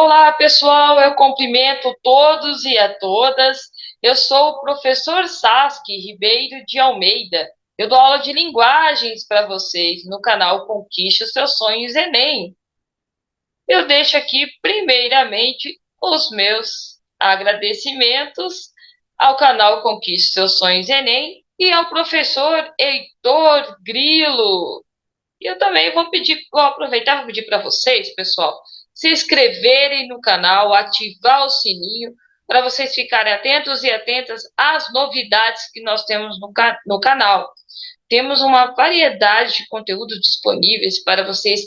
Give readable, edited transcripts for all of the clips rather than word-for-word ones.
Olá, pessoal, eu cumprimento todos e a todas. Eu sou o professor Saski Ribeiro de Almeida. Eu dou aula de linguagens para vocês no canal Conquiste os Seus Sonhos Enem. Eu deixo aqui, primeiramente, os meus agradecimentos ao canal Conquiste Seus Sonhos Enem e ao professor Heitor Grilo. E eu também vou aproveitar e vou pedir para vocês, pessoal, se inscreverem no canal, ativar o sininho, para vocês ficarem atentos e atentas às novidades que nós temos no canal. Temos uma variedade de conteúdos disponíveis para vocês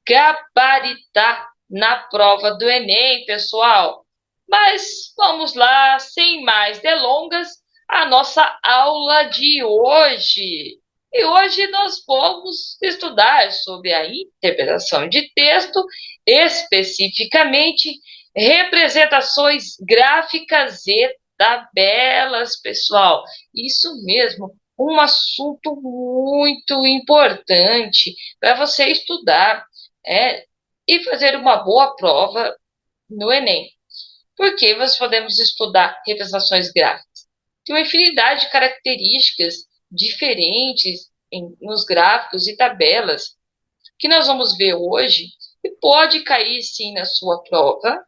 gabaritar na prova do Enem, pessoal. Mas vamos lá, sem mais delongas, a nossa aula de hoje. E hoje nós vamos estudar sobre a interpretação de texto, especificamente representações gráficas e tabelas, pessoal. Isso mesmo, um assunto muito importante para você estudar e fazer uma boa prova no Enem. Porque nós podemos estudar representações gráficas? Tem uma infinidade de características diferentes nos gráficos e tabelas que nós vamos ver hoje e pode cair sim na sua prova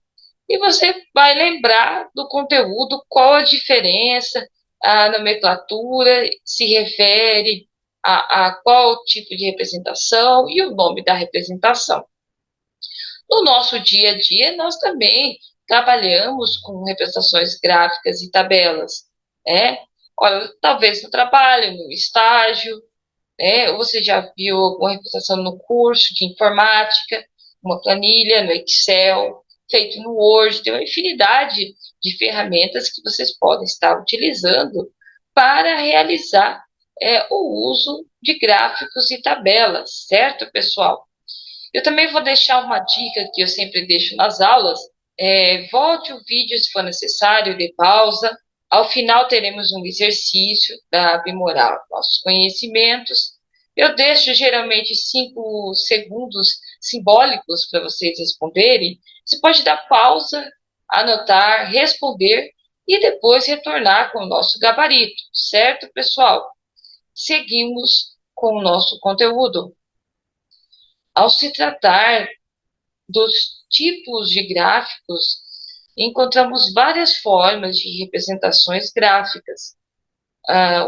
e você vai lembrar do conteúdo, qual a diferença, a nomenclatura se refere a qual tipo de representação e o nome da representação. No nosso dia a dia, nós também trabalhamos com representações gráficas e tabelas. Olha, talvez no trabalho, no estágio, ou você já viu alguma representação no curso de informática, uma planilha no Excel, feito no Word, tem uma infinidade de ferramentas que vocês podem estar utilizando para realizar o uso de gráficos e tabelas, certo, pessoal? Eu também vou deixar uma dica que eu sempre deixo nas aulas. Volte o vídeo se for necessário, dê pausa. Ao final teremos um exercício para aprimorar nossos conhecimentos. Eu deixo geralmente 5 segundos simbólicos para vocês responderem. Você pode dar pausa, anotar, responder e depois retornar com o nosso gabarito, certo, pessoal? Seguimos com o nosso conteúdo. Ao se tratar dos tipos de gráficos, encontramos várias formas de representações gráficas.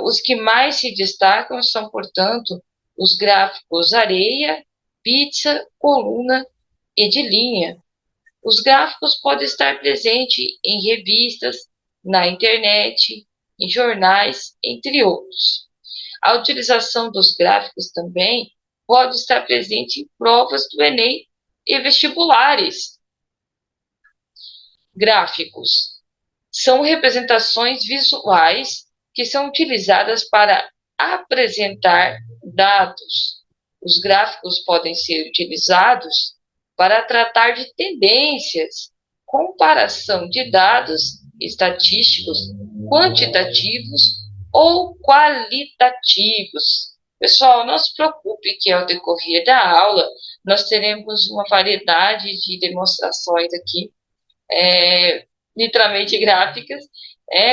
Os que mais se destacam são, portanto, os gráficos areia, pizza, coluna e de linha. Os gráficos podem estar presentes em revistas, na internet, em jornais, entre outros. A utilização dos gráficos também pode estar presente em provas do Enem e vestibulares. Gráficos são representações visuais que são utilizadas para apresentar dados. Os gráficos podem ser utilizados para tratar de tendências, comparação de dados estatísticos, quantitativos ou qualitativos. Pessoal, não se preocupe que ao decorrer da aula nós teremos uma variedade de demonstrações aqui, literalmente gráficas,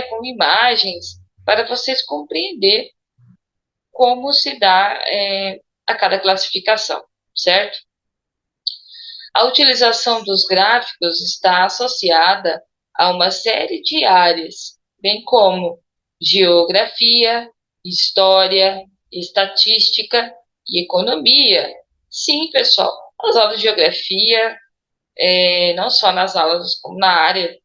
com imagens, para vocês compreender como se dá a cada classificação, certo? A utilização dos gráficos está associada a uma série de áreas, bem como geografia, história, estatística e economia. Sim, pessoal, as aulas de geografia, não só nas aulas, como na área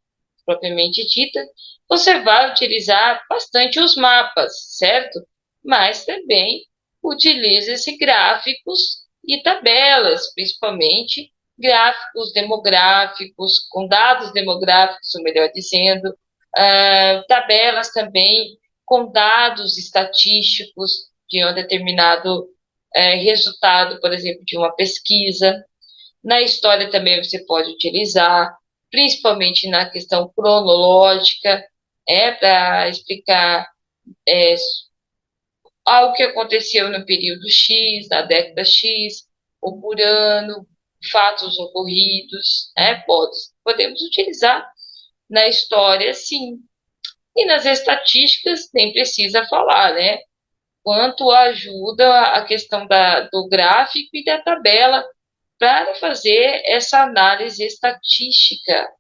propriamente dita, você vai utilizar bastante os mapas, certo? Mas também utiliza-se gráficos e tabelas, principalmente gráficos demográficos, com dados demográficos, ou melhor dizendo, tabelas também com dados estatísticos de um determinado resultado, por exemplo, de uma pesquisa. Na história também você pode utilizar, principalmente na questão cronológica, para explicar é, algo que aconteceu no período X, na década X, ou por ano, fatos ocorridos, né? Podemos utilizar na história, sim. E nas estatísticas, nem precisa falar, né? Quanto ajuda a questão do gráfico e da tabela para fazer essa análise estatística.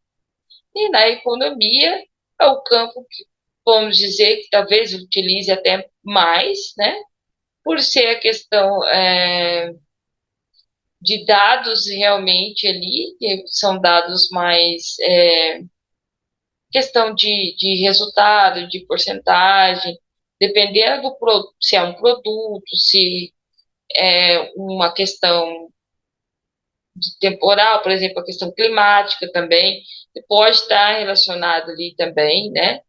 E na economia, é o campo que, vamos dizer, que talvez utilize até mais, né? Por ser a questão de dados realmente ali, que são dados mais questão de resultado, de porcentagem, dependendo se é um produto, se é uma questão de temporal, por exemplo, a questão climática também, pode estar relacionado ali também, né?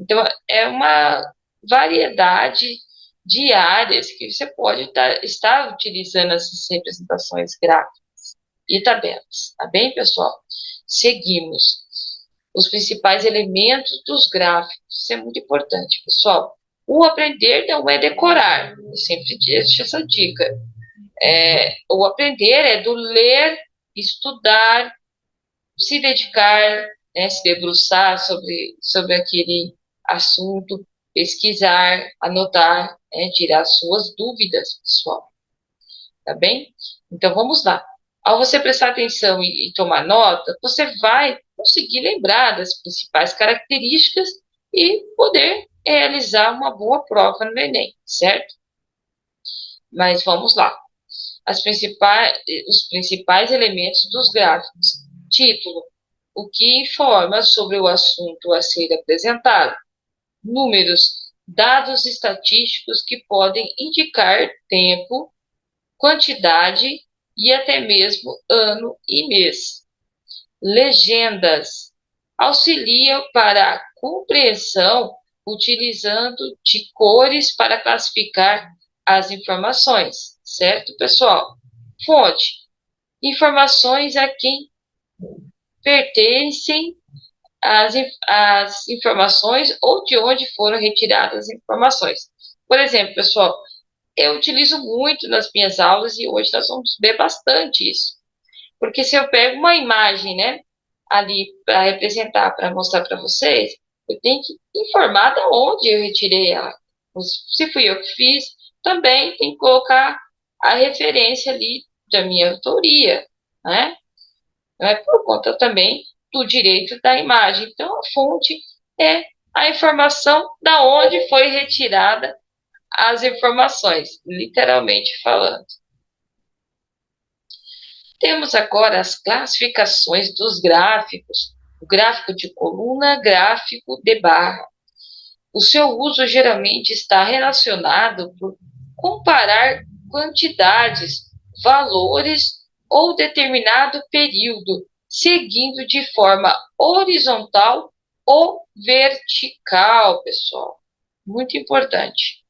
Então, é uma variedade de áreas que você pode estar utilizando essas representações gráficas e tabelas, tá bem, pessoal? Seguimos. Os principais elementos dos gráficos, isso é muito importante, pessoal. O aprender não é decorar, eu sempre deixo essa dica. O aprender é do ler, estudar, se dedicar, né, se debruçar sobre aquele assunto, pesquisar, anotar, né, tirar suas dúvidas, pessoal. Tá bem? Então vamos lá. Ao você prestar atenção e tomar nota, você vai conseguir lembrar das principais características e poder realizar uma boa prova no Enem, certo? Mas vamos lá. Os principais elementos dos gráficos. Título: o que informa sobre o assunto a ser apresentado. Números: dados estatísticos que podem indicar tempo, quantidade e até mesmo ano e mês. Legendas: auxiliam para a compreensão utilizando de cores para classificar as informações, certo, pessoal? Fonte: informações a quem pertencem as informações ou de onde foram retiradas as informações. Por exemplo, pessoal, eu utilizo muito nas minhas aulas e hoje nós vamos ver bastante isso. Porque se eu pego uma imagem, né, ali para representar, para mostrar para vocês, eu tenho que informar de onde eu retirei ela. Se fui eu que fiz, também tem que colocar a referência ali da minha autoria, né? É por conta também do direito da imagem. Então, a fonte é a informação da onde foi retirada as informações, literalmente falando. Temos agora as classificações dos gráficos. O gráfico de coluna, gráfico de barra. O seu uso geralmente está relacionado por comparar quantidades, valores ou determinado período, seguindo de forma horizontal ou vertical, pessoal. Muito importante.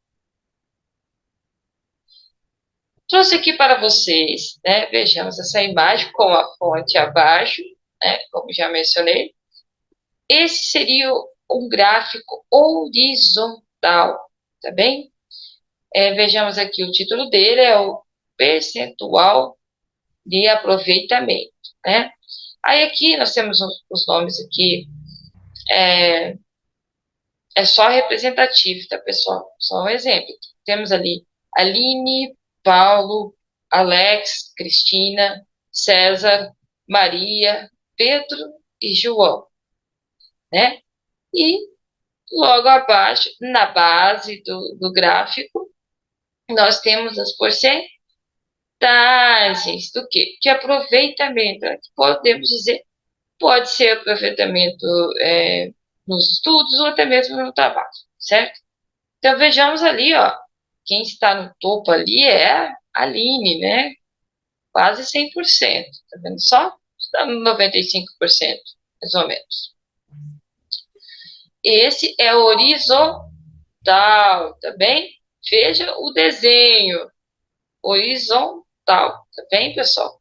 Trouxe aqui para vocês, né? Vejamos essa imagem com a fonte abaixo, né? Como já mencionei. Esse seria um gráfico horizontal, tá bem? Vejamos aqui o título dele, é o percentual de aproveitamento, né? Aí aqui nós temos os nomes aqui, é só representativo, tá, pessoal? Só um exemplo. Temos ali Aline, Paulo, Alex, Cristina, César, Maria, Pedro e João, né? E logo abaixo, na base do gráfico, nós temos as porcentagens do quê? De aproveitamento. Podemos dizer, pode ser aproveitamento nos estudos ou até mesmo no trabalho, certo? Então vejamos ali, ó, quem está no topo ali é a Aline, né? Quase 100%, tá vendo só? Está no 95%, mais ou menos. Esse é o horizontal, tá bem? Veja o desenho horizontal, tá bem, pessoal?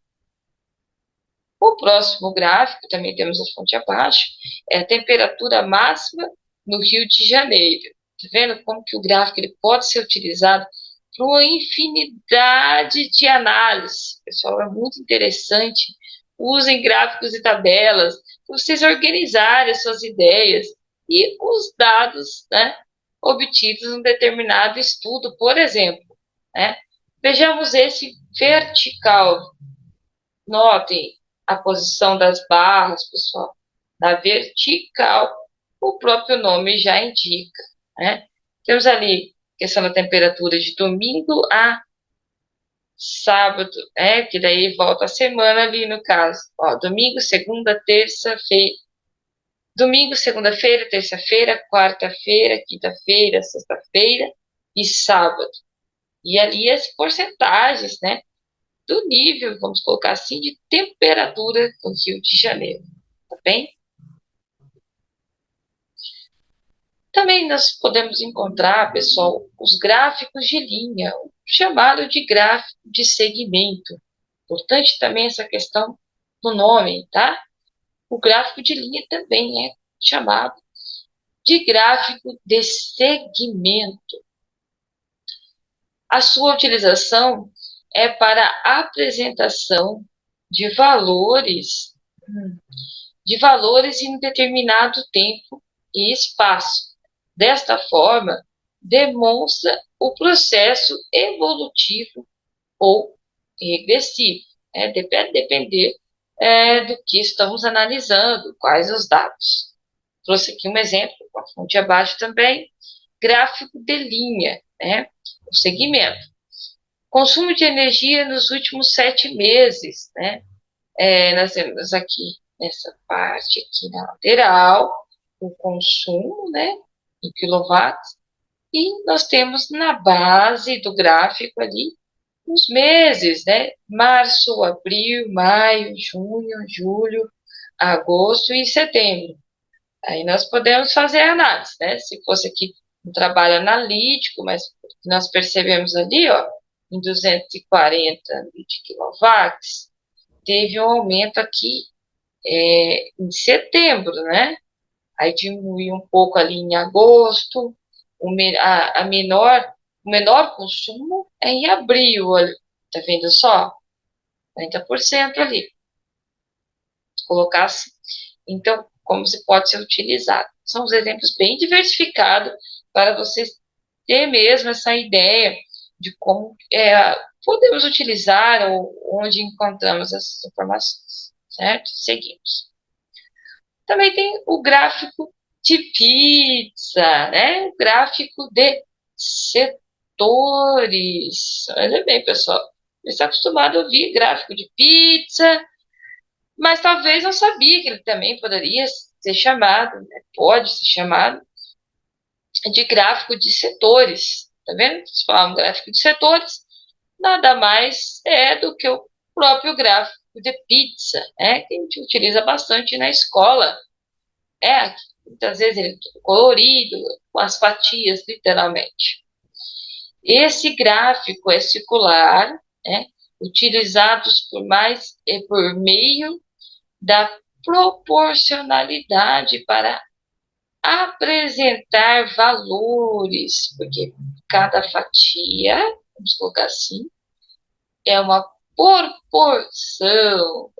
O próximo gráfico, também temos a fonte abaixo, é a temperatura máxima no Rio de Janeiro. Tá vendo como que o gráfico ele pode ser utilizado para uma infinidade de análises. Pessoal, é muito interessante usem gráficos e tabelas para vocês organizarem as suas ideias e os dados, né, obtidos em um determinado estudo, por exemplo, né? Vejamos esse vertical. Notem a posição das barras, pessoal. Na vertical, o próprio nome já indica, né? Temos ali questão da temperatura de domingo a sábado, que daí volta a semana ali no caso. Ó, domingo, segunda, terça-feira. Domingo, segunda-feira, terça-feira, quarta-feira, quinta-feira, sexta-feira e sábado. E ali as porcentagens, né, do nível, vamos colocar assim, de temperatura do Rio de Janeiro, tá bem? Também nós podemos encontrar, pessoal, os gráficos de linha, chamado de gráfico de segmento. Importante também essa questão do nome, tá? O gráfico de linha também é chamado de gráfico de segmento. A sua utilização é para a apresentação de valores em um determinado tempo e espaço. Desta forma, demonstra o processo evolutivo ou regressivo. Depender do que estamos analisando, quais os dados. Trouxe aqui um exemplo, com a fonte abaixo também, gráfico de linha, o segmento. Consumo de energia nos últimos 7 meses, nós temos aqui, nessa parte aqui na lateral, o consumo, em quilowatts, e nós temos na base do gráfico ali, os meses, março, abril, maio, junho, julho, agosto e setembro. Aí nós podemos fazer a análise, se fosse aqui um trabalho analítico, mas nós percebemos ali, ó, em 240 de quilowatts, teve um aumento aqui em setembro, Aí diminuiu um pouco ali em agosto, o menor consumo é em abril, olha, tá vendo só? 30% ali. Se colocasse, então, como se pode ser utilizado. São os exemplos bem diversificados para vocês ter mesmo essa ideia de como podemos utilizar ou onde encontramos essas informações, certo? Seguimos. Também tem o gráfico de pizza, o gráfico de setores. Olha bem, pessoal, você está acostumado a ouvir gráfico de pizza, mas talvez não sabia que ele também poderia ser chamado, pode ser chamado de gráfico de setores. Tá vendo? Se falar um gráfico de setores, nada mais é do que o próprio gráfico de pizza, que a gente utiliza bastante na escola. Muitas vezes ele é todo colorido, com as fatias, literalmente. Esse gráfico é circular, utilizados por meio da proporcionalidade para apresentar valores, porque cada fatia, vamos colocar assim, é uma proporção,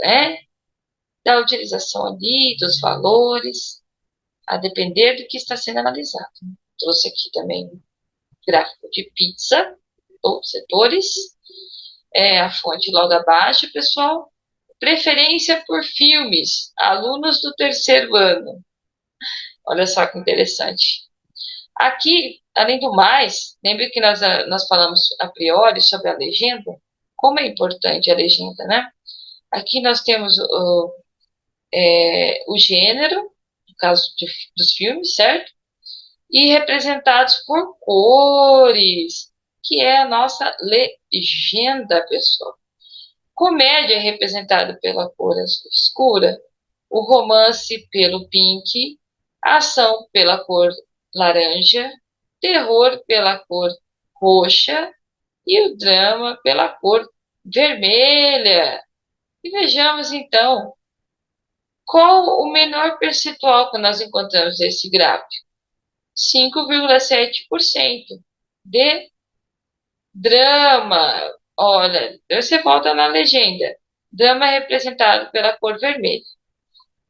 da utilização ali, dos valores, a depender do que está sendo analisado. Trouxe aqui também um gráfico de pizza, ou setores, a fonte logo abaixo, pessoal. Preferência por filmes, alunos do 3º ano. Olha só que interessante. Aqui, além do mais, lembre que nós falamos a priori sobre a legenda, como é importante a legenda, Aqui nós temos o gênero, no caso dos filmes, certo? E representados por cores, que é a nossa legenda, pessoal. Comédia é representada pela cor azul escura, o romance pelo pink, a ação pela cor laranja, terror pela cor roxa e o drama pela cor vermelha. E vejamos então qual o menor percentual que nós encontramos nesse gráfico. 5,7% de drama. Olha, você volta na legenda. Dama é representado pela cor vermelha.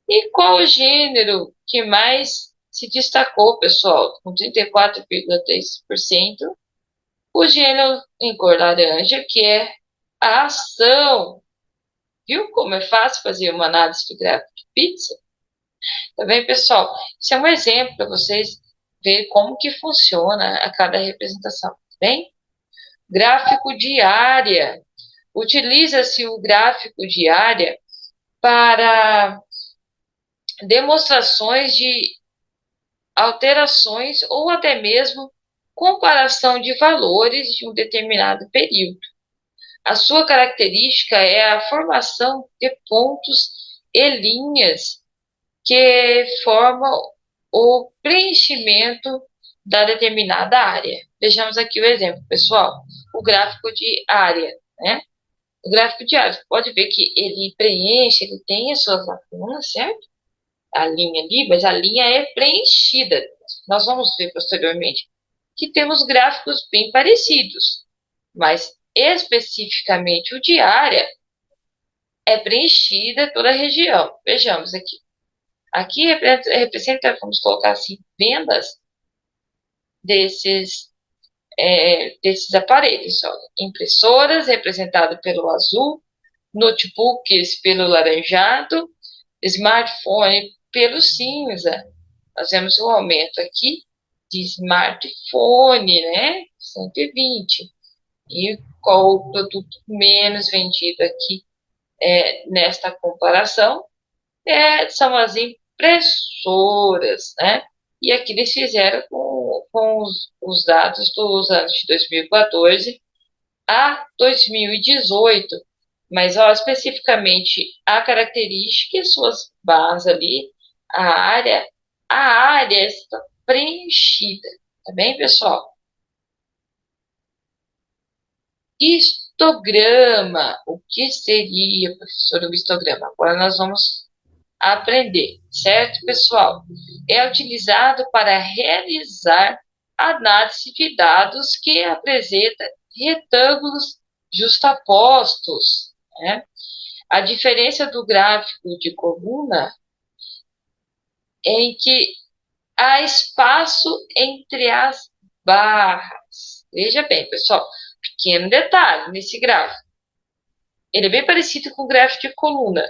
E qual o gênero que mais se destacou, pessoal? Com 34,3%. O gênero em cor laranja, que é a ação. Viu como é fácil fazer uma análise do gráfico de pizza? Tá bem, pessoal? Isso é um exemplo para vocês verem como que funciona a cada representação, tá bem? Gráfico de área. Utiliza-se o gráfico de área para demonstrações de alterações ou até mesmo comparação de valores de um determinado período. A sua característica é a formação de pontos e linhas que formam o preenchimento da determinada área. Vejamos aqui o exemplo, pessoal. O gráfico de área, né? O gráfico de área, você pode ver que ele preenche, ele tem as suas lacunas, certo? A linha ali, mas a linha é preenchida. Nós vamos ver posteriormente que temos gráficos bem parecidos, mas especificamente o de área é preenchida toda a região. Vejamos aqui. Aqui representa, vamos colocar assim, vendas desses aparelhos. Ó. Impressoras, representado pelo azul, notebooks pelo laranjado, smartphone pelo cinza. Nós vemos um aumento aqui de smartphone, né? 120. E qual o produto menos vendido aqui nesta comparação? São as impressoras, né? E aqui eles fizeram com os dados dos anos de 2014 a 2018, mas ó, especificamente a característica e suas barras ali, a área, a área está preenchida, tá bem, pessoal? Histograma, o que seria, professor, o histograma? Agora nós vamos aprender, certo, pessoal? É utilizado para realizar análise de dados que apresenta retângulos justapostos, né? A diferença do gráfico de coluna é em que há espaço entre as barras. Veja bem, pessoal, pequeno detalhe nesse gráfico. Ele é bem parecido com o gráfico de coluna,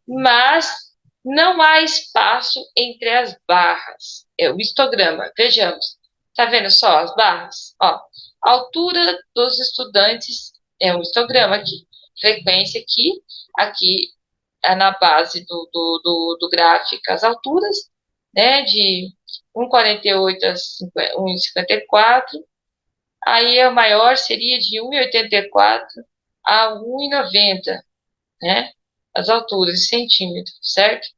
mas não há espaço entre as barras. É o histograma. Vejamos. Tá vendo só as barras? Ó, a altura dos estudantes é um histograma aqui. Frequência aqui. Aqui é na base do gráfico as alturas, né? De 1,48 a 1,54. Aí a maior seria de 1,84 a 1,90, né? As alturas, centímetros, certo? O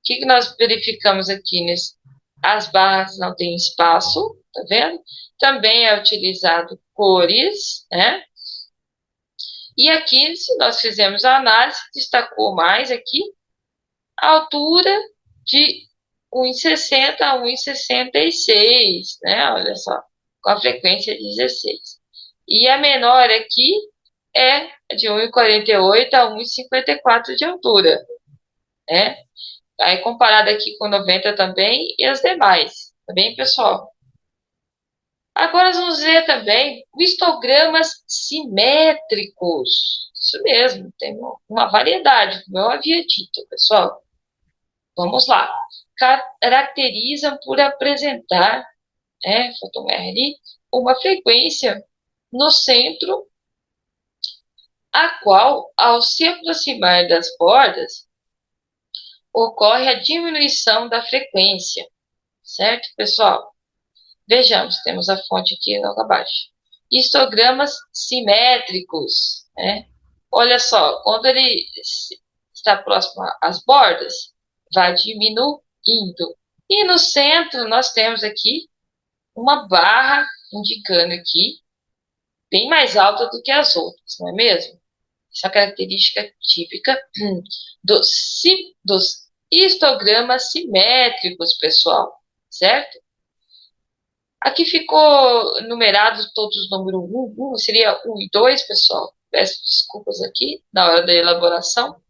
que nós verificamos aqui? As barras não têm espaço, tá vendo? Também é utilizado cores, né? E aqui, se nós fizermos a análise, destacou mais aqui a altura de 1,60 a 1,66, né? Olha só, com a frequência 16. E a menor aqui é de 1,48 a 1,54 de altura, né? Aí comparado aqui com 90 também e as demais, tá bem, pessoal? Agora nós vamos ver também histogramas simétricos. Isso mesmo, tem uma variedade, como eu havia dito, pessoal. Vamos lá. Caracterizam por apresentar, fotoméria, uma frequência no centro, a qual, ao se aproximar das bordas, ocorre a diminuição da frequência, certo, pessoal? Vejamos, temos a fonte aqui logo abaixo. Histogramas simétricos, né? Olha só, quando ele está próximo às bordas, vai diminuindo. E no centro, nós temos aqui uma barra indicando aqui, bem mais alta do que as outras, não é mesmo? Essa característica típica dos histogramas simétricos, pessoal, certo? Aqui ficou numerado todos os números 1, seria 1 e 2, pessoal. peço desculpas aqui na hora da elaboração,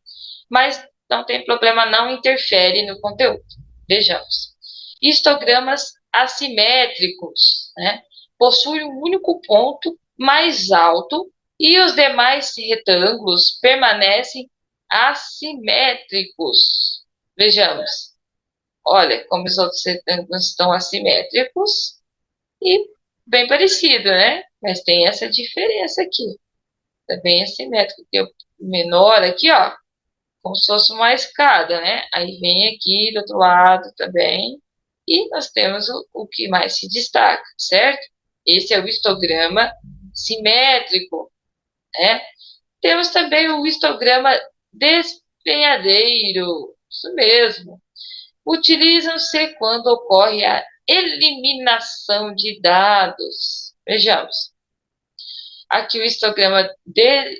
mas não tem problema, não interfere no conteúdo. Vejamos. Histogramas assimétricos, né? Possuem um único ponto mais alto e os demais retângulos permanecem assimétricos. Vejamos. Olha como os outros retângulos estão assimétricos e bem parecido, né? Mas tem essa diferença aqui. Tá bem assimétrico. Tem o menor aqui, ó, como se fosse uma escada, né? Aí vem aqui do outro lado também. E nós temos o que mais se destaca, certo? Esse é o histograma simétrico, né? Temos também o histograma despenhadeiro, isso mesmo. Utilizam-se quando ocorre a eliminação de dados. Vejamos. Aqui o histograma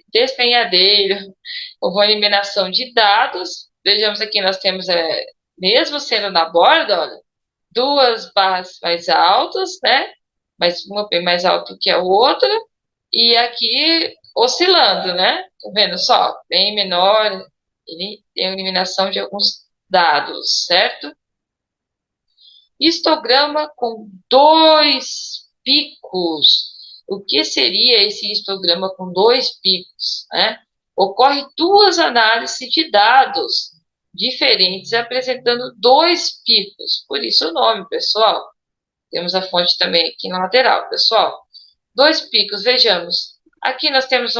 despenhadeiro, houve eliminação de dados. Vejamos aqui, nós temos, mesmo sendo na borda, olha, duas barras mais altas, né? Mas uma bem mais alta que a outra. E aqui oscilando, né? Tá vendo só? Bem menor, ele tem a eliminação de alguns dados, certo? Histograma com dois picos. O que seria esse histograma com dois picos, né? Ocorre duas análises de dados diferentes apresentando dois picos. Por isso o nome, pessoal. Temos a fonte também aqui na lateral, pessoal. Dois picos, vejamos. Aqui nós temos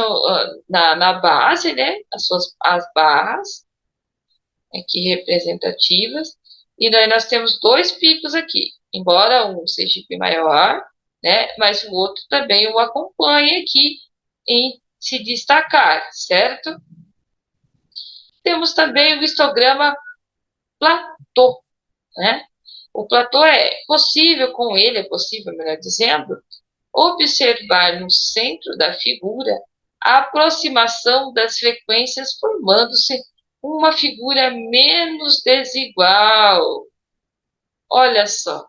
na base, né? As barras aqui representativas. E daí nós temos dois picos aqui. Embora um seja maior, né? Mas o outro também o acompanha aqui em se destacar, certo? Temos também o histograma platô, né? O platô é possível, com ele é possível, melhor dizendo, observar no centro da figura a aproximação das frequências formando-se uma figura menos desigual. Olha só.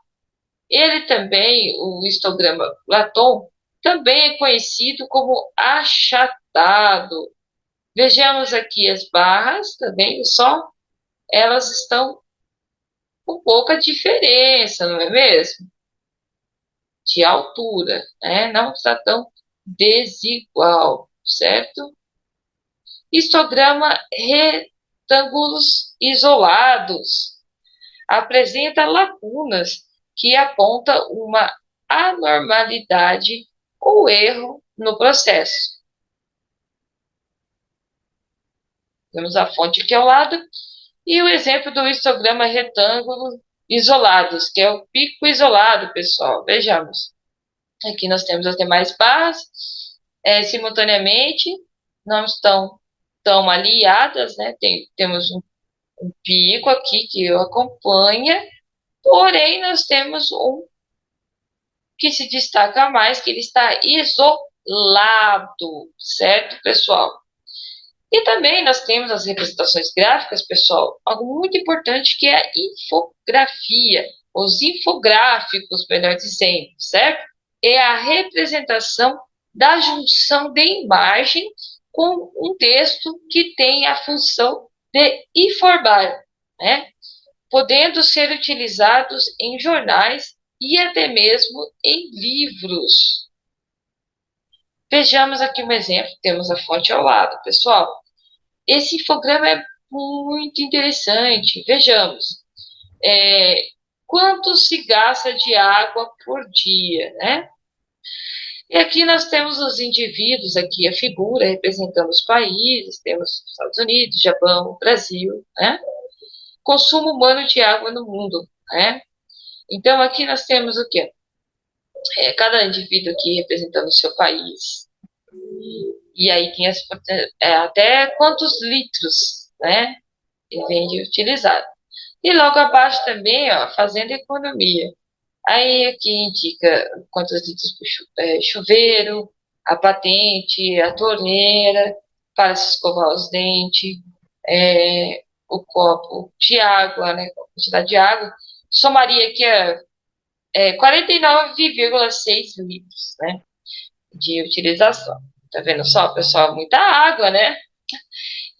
Ele também, o histograma Platão, também é conhecido como achatado. Vejamos aqui as barras, também só elas estão com pouca diferença, não é mesmo? De altura, né? Não está tão desigual, certo? Histograma retângulos isolados apresenta lacunas que apontam uma anormalidade ou erro no processo. Temos a fonte aqui ao lado e o exemplo do histograma retângulo isolados, que é o pico isolado, pessoal. Vejamos. Aqui nós temos as demais barras, simultaneamente, não estão tão aliadas, né? Temos um pico aqui que o acompanha, porém nós temos um que se destaca mais, que ele está isolado, certo, pessoal? E também nós temos as representações gráficas, pessoal, algo muito importante que é a infografia, os infográficos, melhor dizendo, certo? É a representação da junção de imagem com um texto que tem a função de informar, né? Podendo ser utilizados em jornais e até mesmo em livros. Vejamos aqui um exemplo, temos a fonte ao lado, pessoal. Esse infograma é muito interessante. Vejamos. Quanto se gasta de água por dia, né? E aqui nós temos os indivíduos, aqui a figura representando os países, temos Estados Unidos, Japão, Brasil, né? Consumo humano de água no mundo, né? Então, aqui nós temos o quê? Cada indivíduo aqui representando o seu país. E aí tem até quantos litros, né? Ele vem de utilizado. E logo abaixo também, ó, fazendo economia. Aí aqui indica quantos litros por chuveiro, a patente, a torneira, para se escovar os dentes, o copo de água, né? A quantidade de água. Somaria aqui 49,6 litros, né? De utilização. Tá vendo só, pessoal? Muita água, né?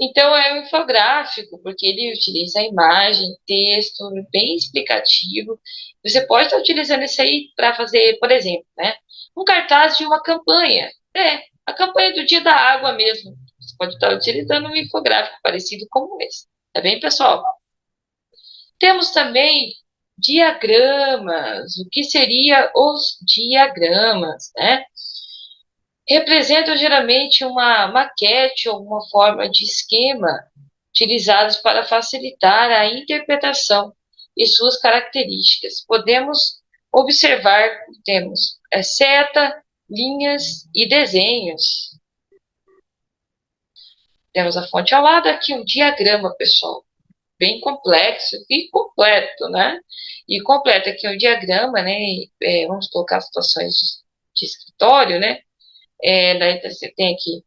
Então, é um infográfico, porque ele utiliza imagem, texto, bem explicativo. Você pode estar utilizando isso aí para fazer, por exemplo, né, um cartaz de uma campanha. A campanha do Dia da Água mesmo. Você pode estar utilizando um infográfico parecido como esse. Tá bem, pessoal? Temos também diagramas. O que seria os diagramas, né? Representam geralmente uma maquete ou uma forma de esquema utilizados para facilitar a interpretação e suas características. Podemos observar, temos seta, linhas e desenhos. Temos a fonte ao lado, aqui um diagrama, pessoal, bem complexo e completo, né? E completo aqui um diagrama, né? Vamos colocar situações de escritório, né? Daí você tem aqui o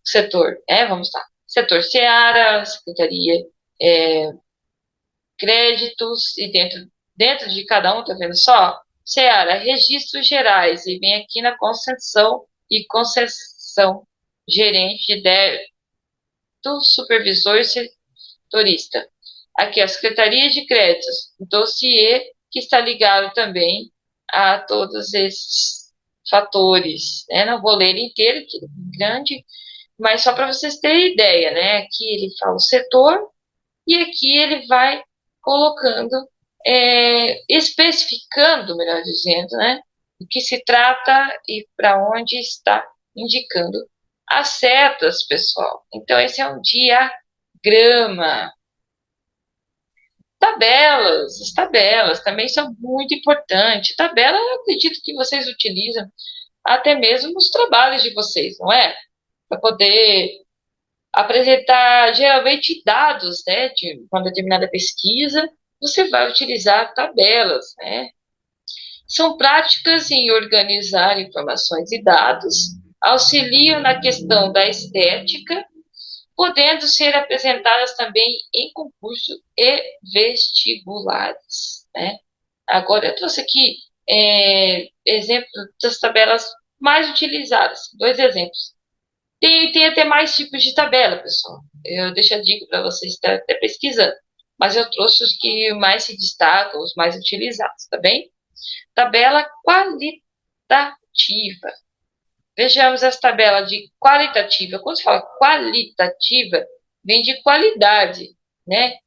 setor, vamos lá, setor Seara, Secretaria, créditos, e dentro de cada um, tá vendo só? Seara, registros gerais, e vem aqui na concessão e concessão, gerente de débito, supervisor e setorista. Aqui, a Secretaria de Créditos, dossiê, que está ligado também a todos esses fatores, né? Não vou ler ele inteiro, que é grande, mas só para vocês terem ideia, né? Aqui ele fala o setor, e aqui ele vai colocando, especificando, melhor dizendo, né? Do que se trata e para onde está indicando as setas, pessoal. Então, esse é um diagrama. Tabelas, as tabelas também são muito importantes. Tabela, eu acredito que vocês utilizam até mesmo nos trabalhos de vocês, não é? Para poder apresentar, geralmente, dados, né, de uma determinada pesquisa, você vai utilizar tabelas, né? São práticas em organizar informações e dados, auxiliam na questão da estética, podendo ser apresentadas também em concursos e vestibulares, né? Agora, eu trouxe aqui exemplos das tabelas mais utilizadas, dois exemplos. Tem até mais tipos de tabela, pessoal. Eu deixo a dica para vocês estar até pesquisando. Mas eu trouxe os que mais se destacam, os mais utilizados, tá bem? Tabela qualitativa. Vejamos as tabelas de qualitativa. Quando se fala qualitativa, vem de qualidade, né?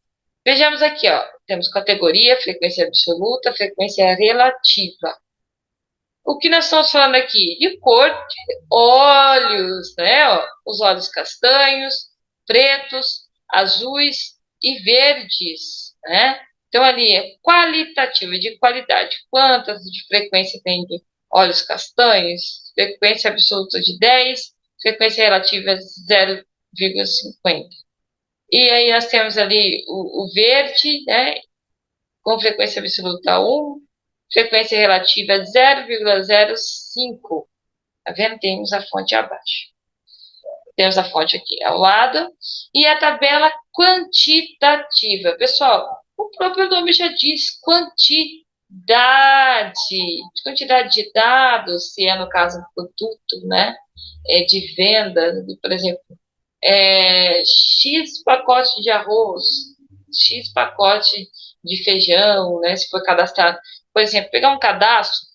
Vejamos aqui, ó. Temos categoria, frequência absoluta, frequência relativa. O que nós estamos falando aqui? De cor, de olhos, né? Ó, os olhos castanhos, pretos, azuis e verdes, né? Então, ali é qualitativa, de qualidade. Quantas de frequência tem de olhos castanhos? Frequência absoluta de 10, frequência relativa 0,50. E aí nós temos ali o verde, né? Com frequência absoluta 1, frequência relativa 0,05. Tá vendo? Temos a fonte abaixo. Temos a fonte aqui ao lado. E a tabela quantitativa. Pessoal, o próprio nome já diz quantidade. Quantidade de dados, se é no caso um produto, né? De venda, por exemplo, X pacote de arroz, X pacote de feijão, né? Se for cadastrado, por exemplo, pegar um cadastro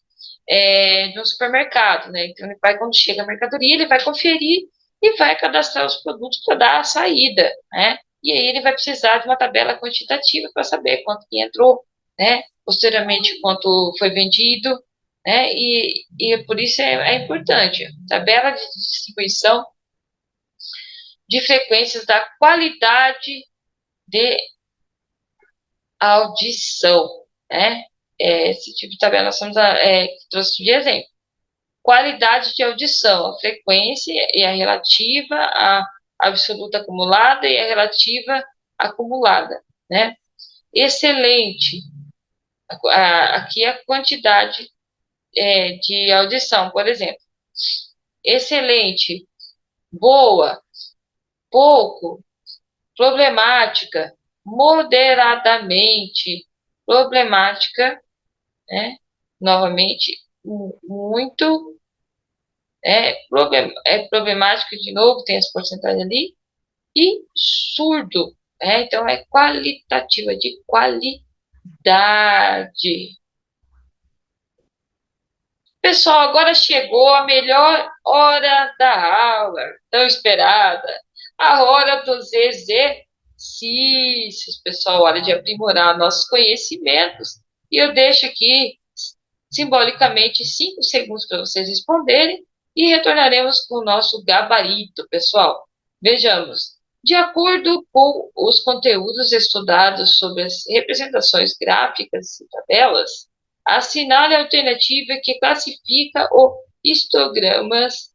de um supermercado, né? Então, ele vai, quando chega a mercadoria, ele vai conferir e vai cadastrar os produtos para dar a saída, né? E aí ele vai precisar de uma tabela quantitativa para saber quanto que entrou, né? Posteriormente, quanto foi vendido, né? E por isso é importante. Tabela de distribuição de frequências da qualidade de audição, né? Esse tipo de tabela nós trouxe de exemplo. Qualidade de audição, a frequência e a relativa, a absoluta acumulada e a relativa acumulada, né? Excelente. Aqui a quantidade de audição, por exemplo. Excelente, boa, pouco, problemática, moderadamente, problemática, né? Novamente, muito É problemático de novo, tem essa porcentagem ali, e surdo, então é qualitativa, de qualidade. Pessoal, agora chegou a melhor hora da aula, tão esperada, a hora dos exercícios, pessoal, hora de aprimorar nossos conhecimentos. E eu deixo aqui, simbolicamente, 5 segundos para vocês responderem e retornaremos com o nosso gabarito, pessoal. Vejamos. De acordo com os conteúdos estudados sobre as representações gráficas e tabelas, assinale a alternativa que classifica o histogramas,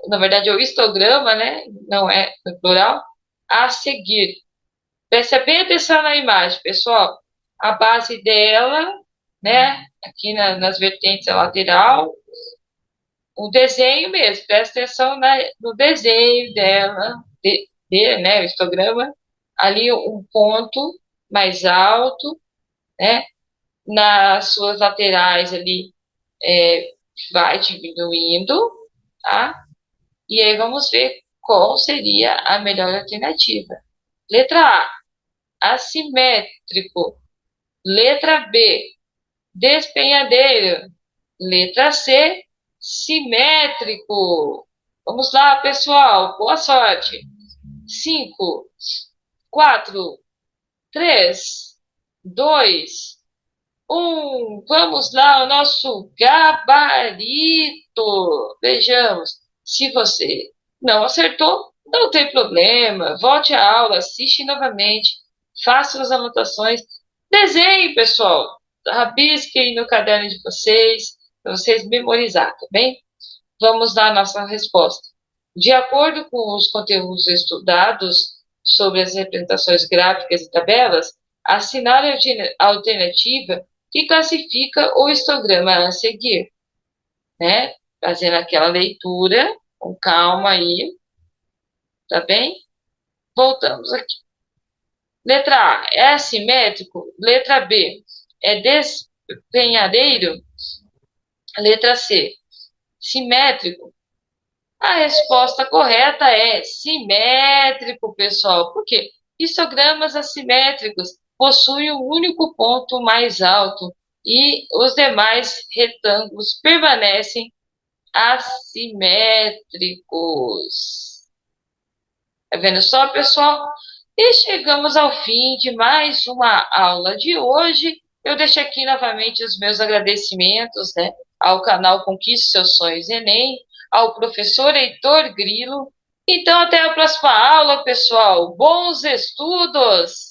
na verdade, é o histograma, né? Não é no plural, a seguir. Preste bem atenção na imagem, pessoal. A base dela, né? Aqui nas vertentes lateral, o desenho mesmo, presta atenção no desenho dela, né? O histograma, ali um ponto mais alto, né? Nas suas laterais ali vai diminuindo, tá? E aí vamos ver qual seria a melhor alternativa. Letra A, assimétrico. Letra B, despenhadeiro. Letra C, simétrico. Vamos lá, pessoal. Boa sorte. 5, 4, 3, 2, vamos lá, o nosso gabarito. Vejamos. Se você não acertou, não tem problema. Volte à aula, assiste novamente, faça as anotações. Desenhe, pessoal. Rabisquem no caderno de vocês, para vocês memorizar, tá bem? Vamos lá, nossa resposta. De acordo com os conteúdos estudados sobre as representações gráficas e tabelas, assinale a alternativa que classifica o histograma a seguir, né? Fazendo aquela leitura, com calma aí, tá bem? Voltamos aqui. Letra A, é assimétrico? Letra B, é despenhadeiro? Letra C, simétrico? A resposta correta é simétrico, pessoal. Por quê? Histogramas assimétricos possuem um único ponto mais alto e os demais retângulos permanecem assimétricos. Tá vendo só, pessoal? E chegamos ao fim de mais uma aula de hoje. Eu deixo aqui novamente os meus agradecimentos, né, ao canal Conquiste Seus Sonhos Enem, ao professor Heitor Grilo. Então, até a próxima aula, pessoal. Bons estudos!